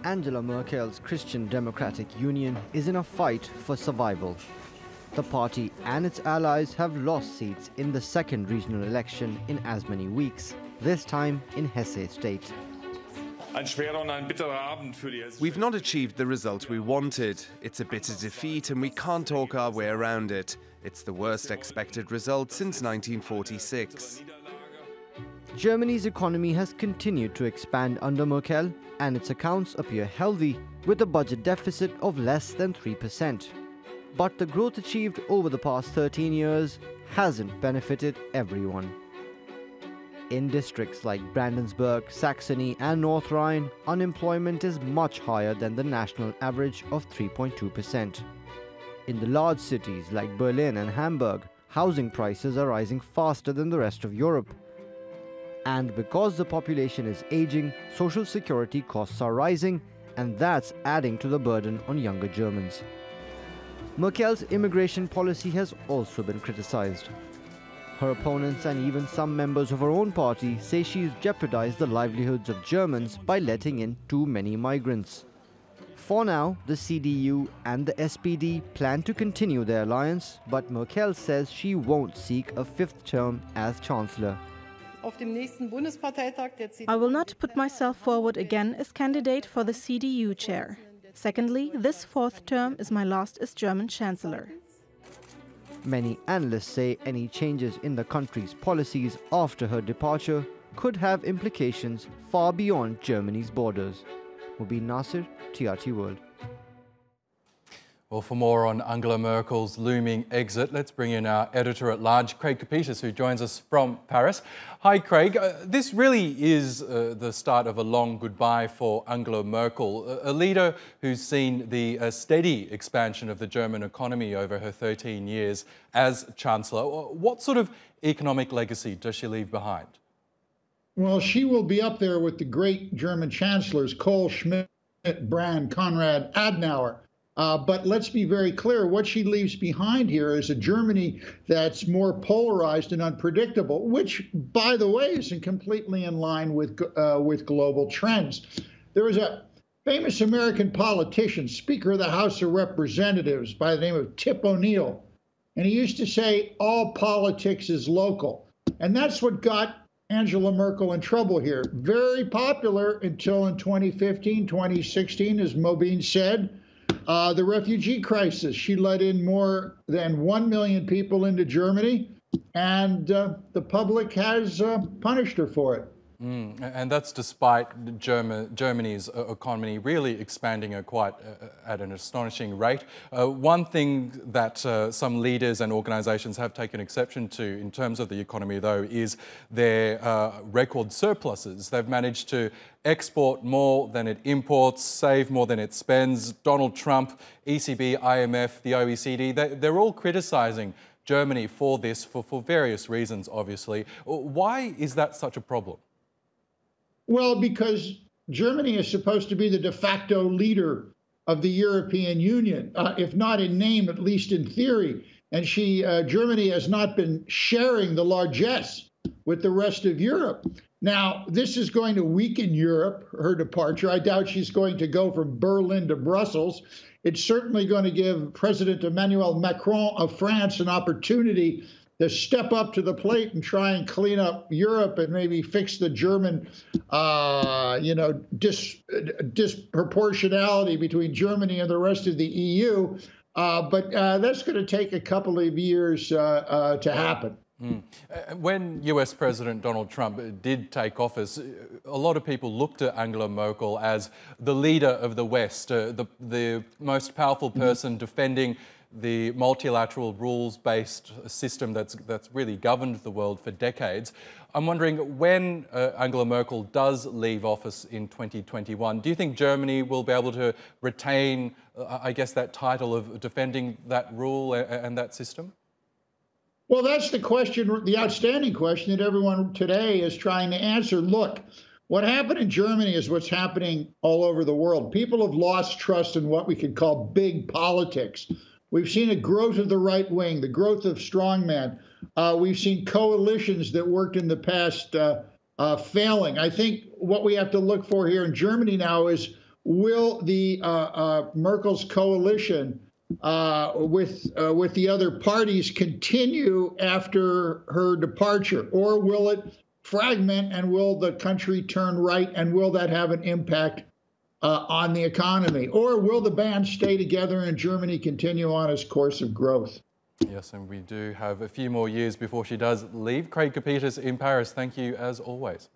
Angela Merkel's Christian Democratic Union is in a fight for survival. The party and its allies have lost seats in the second regional election in as many weeks, this time in Hesse state. We've not achieved the result we wanted. It's a bitter defeat and we can't talk our way around it. It's the worst expected result since 1946. Germany's economy has continued to expand under Merkel, and its accounts appear healthy, with a budget deficit of less than 3%. But the growth achieved over the past 13 years hasn't benefited everyone. In districts like Brandenburg, Saxony and North Rhine, unemployment is much higher than the national average of 3.2%. In the large cities like Berlin and Hamburg, housing prices are rising faster than the rest of Europe. And because the population is aging, social security costs are rising, and that's adding to the burden on younger Germans. Merkel's immigration policy has also been criticized. Her opponents and even some members of her own party say she's jeopardized the livelihoods of Germans by letting in too many migrants. For now, the CDU and the SPD plan to continue their alliance, but Merkel says she won't seek a fifth term as Chancellor. I will not put myself forward again as candidate for the CDU chair. Secondly, this fourth term is my last as German Chancellor. Many analysts say any changes in the country's policies after her departure could have implications far beyond Germany's borders. Mobin Nasir, TRT World. Well, for more on Angela Merkel's looming exit, let's bring in our editor-at-large, Craig Copetas, who joins us from Paris. Hi, Craig. This really is the start of a long goodbye for Angela Merkel, a leader who's seen the steady expansion of the German economy over her 13 years as Chancellor. What sort of economic legacy does she leave behind? Well, she will be up there with the great German chancellors, Kohl, Schmidt, Brandt, Konrad Adenauer. But let's be very clear, what she leaves behind here is a Germany that's more polarized and unpredictable, which, by the way, isn't completely in line with global trends. There was a famous American politician, Speaker of the House of Representatives by the name of Tip O'Neill, and he used to say, all politics is local. And that's what got Angela Merkel in trouble here. Very popular until in 2015, 2016, as Mobin said. The refugee crisis. She let in more than 1 million people into Germany, and the public has punished her for it. And that's despite Germany's economy really expanding at an astonishing rate. One thing that some leaders and organisations have taken exception to in terms of the economy, though, is their record surpluses. They've managed to export more than it imports, save more than it spends. Donald Trump, ECB, IMF, the OECD, they're all criticising Germany for this for various reasons, obviously. Why is that such a problem? Well, because Germany is supposed to be the de facto leader of the European Union, if not in name, at least in theory. And Germany has not been sharing the largesse with the rest of Europe. Now, this is going to weaken Europe, her departure. I doubt she's going to go from Berlin to Brussels. It's certainly going to give President Emmanuel Macron of France an opportunity to step up to the plate and try and clean up Europe and maybe fix the German, disproportionality between Germany and the rest of the EU. But that's going to take a couple of years to happen. When US President Donald Trump did take office, a lot of people looked at Angela Merkel as the leader of the West, the most powerful person defending the multilateral rules-based system that's really governed the world for decades. I'm wondering, when Angela Merkel does leave office in 2021, do you think Germany will be able to retain, I guess, that title of defending that rule and that system? Well, that's the question, the outstanding question that everyone today is trying to answer. Look, what happened in Germany is what's happening all over the world. People have lost trust in what we could call big politics. We've seen a growth of the right wing, the growth of strongman. We've seen coalitions that worked in the past failing. I think what we have to look for here in Germany now is will the Merkel's coalition with the other parties continue after her departure, or will it fragment, and will the country turn right, and will that have an impact on the economy, or will the band stay together and Germany continue on its course of growth? Yes, and we do have a few more years before she does leave. Craig Copetas in Paris, thank you as always.